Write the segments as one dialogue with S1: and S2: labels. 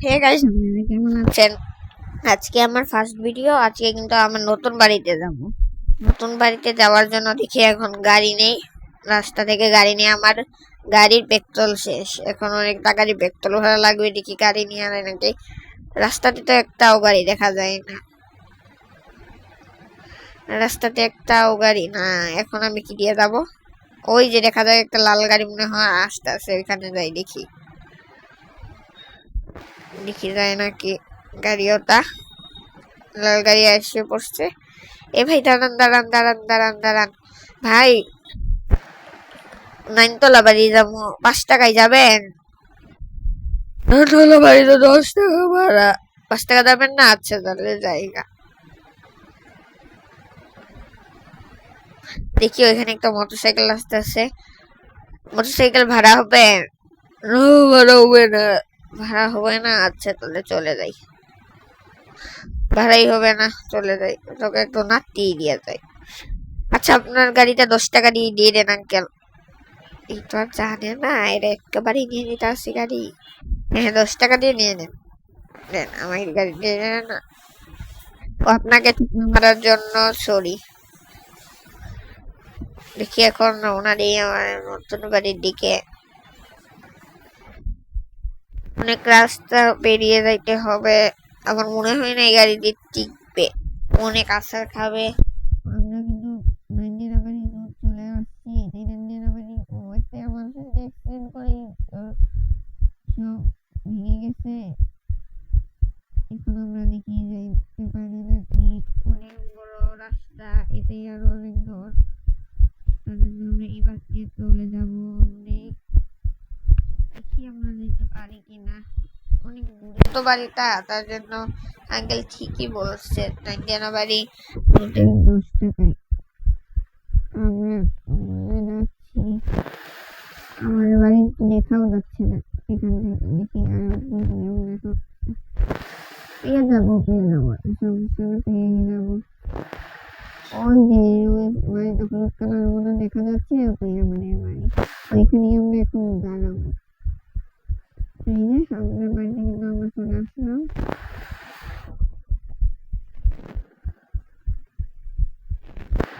S1: Hey guys, কেমন আছেন? আজকে আমার ফার্স্ট ভিডিও। আজকে কিন্তু আমার নতুন বাড়িতে যাব। নতুন বাড়িতে যাওয়ার জন্য দেখি এখন গাড়ি নেই। রাস্তা থেকে গাড়ি নিয়ে আমার গাড়ির পেট্রোল শেষ। এখন অনেক টাকারই পেট্রোল ভাড়া লাগবে। দেখি গাড়ি নিয়ে আনে নাকি। রাস্তাতে তো একটাও গাড়ি দেখা যায় না। রাস্তাতে একটাও গাড়ি না। এখন আমি কি দিয়ে যাব? ওই যে দেখা যায় একটা লাল গাড়ি মনে হয় আসতে আছে, ওইখানে যাই দেখি। দেখি যায় নাকি গাড়ি ওটা। লাল গাড়ি এসে পড়ছে। এ ভাই দাঁড়ান দাঁড়ান দাঁড়ান দাঁড়ান দাঁড়ান ভাই, নাইনতলা বাড়ি যাবো, 5 টাকায় যাবেন? নাইনতলা বাড়ি তো 10 টাকা ভাড়া। 5 টাকা যাবেন না? আচ্ছা তাহলে জায়গা দেখি। ওইখানে একটা মোটরসাইকেল আসতেছে। মোটরসাইকেল ভাড়া হবে? ভাড়া হবে না। ভাড়া হবে না? আচ্ছা তাহলে চলে যাই। ভাড়াই হবে না, চলে যাই। তোকে একটু নাতি দিয়ে যায়। আচ্ছা আপনার গাড়িটা 10 টাকা দিয়ে দেন আঙ্কেল। এই তো আর জানে না, এর একেবারেই নিয়ে নিতে আসছি গাড়ি। হ্যাঁ 10 টাকা দিয়ে নিয়ে নেন। দেন আমার গাড়ি দিয়ে নেন না। ও আপনাকে ঠিক মারার জন্য সরি। দেখি এখন রওনা দিই আমার নতুন বাড়ির দিকে। অনেক রাস্তা পেরিয়ে যাইতে হবে। আমার মনে হয় না এই গাড়ি দিয়ে টিকবে। অনেক আছাড় খাবে। আমরা কিন্তু নাইনটিন বাড়ি চলে আসছি। নাইনটিন বাড়ি ওইতে আমার সাথে অ্যাক্সিডেন্ট করে সব ভেঙে গেছে। এখন আমরা দেখি যাইতে পারি নাকি। অনেক বড় রাস্তা, এতেই আরো অনেক দূর। তার জন্য আমরা এই বাস দিয়ে চলে যাবো। অনেক দেখি আমরা যেতে পারি কিনা। অনেক দূরে তো বাড়িটা, তার জন্য আঙ্কেল ঠিকই বলছে নাইনটিন বাড়ি 10 টাকায়। আমরা যাচ্ছি। আমাদের বাড়ি দেখাও যাচ্ছে না এখান থেকে। দেখি আর দেখো পেয়ে যাবো, পেয়ে যাবো, সমস্যা পেয়ে যাবো। ওই যে ওই বাড়িটা হলুদ কালার মতো দেখা যাচ্ছে, ওই আমাদের বাড়ি। ওইখানেই আমরা এখন দাঁড়াবো। এই যে আমাদের বাড়িতে কিন্তু আমরা চলে আসলাম।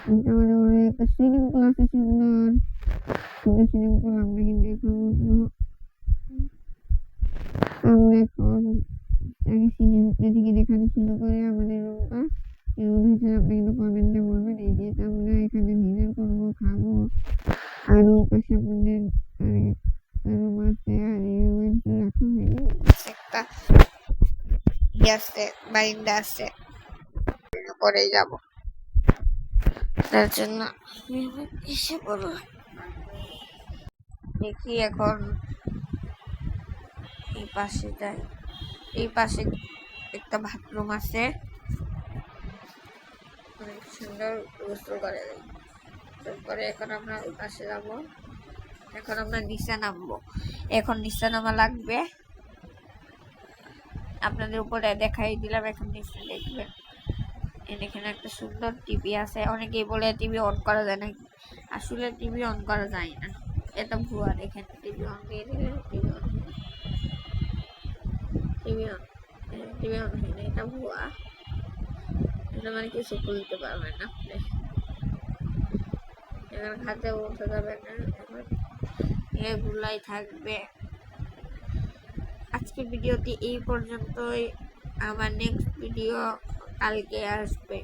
S1: আমাদের ওখানে একটা সুইমিং পুল আছে, সুন্দর সুন্দর সুইমিং পুল। আমরা কিন্তু এখন আমরা এখন আগে সুইমিং পুল থেকে দেখানো শুরু করে আমাদের রুমটা কেমন হয়েছে আপনি কিন্তু কমেন্টে বলবেন। এই যে আমরা এখানে ডিনার করবো, খাবো। আর ওই পাশে আপনাদের রুম আছে। আর এই রুমে রাখা হয়নি, একটা আছে বারিন্দা আছে, পরে যাব। তার জন্য এসে পড়ো। দেখি এখন এই পাশে যাই। এই পাশে একটা বাথরুম আছে, অনেক সুন্দর গোসল করে। তারপরে এখন আমরা ওই পাশে যাব। এখন আমরা নিচে নামবো। এখন নিচে নামা লাগবে। আপনাদের উপরে দেখাই দিলাম, এখন নিচে দেখবেন। এখানে একটা সুন্দর টিভি আছে। অনেকেই বলে টিভি অন করা যায় না, আসলে টিভি অন করা যায় না, এটা ভুয়া। দেখেন টিভি অন দিয়ে দিলে টিভি অন হয় না, এটা ভুয়া। এটা মানে কিছু খুলতে পারবেন না আপনি। এখানে হাতে উঠে যাবে না, এগুলাই থাকবে। আজকের ভিডিওটি এই পর্যন্তই। আমার নেক্সট ভিডিও কালকে আসবে।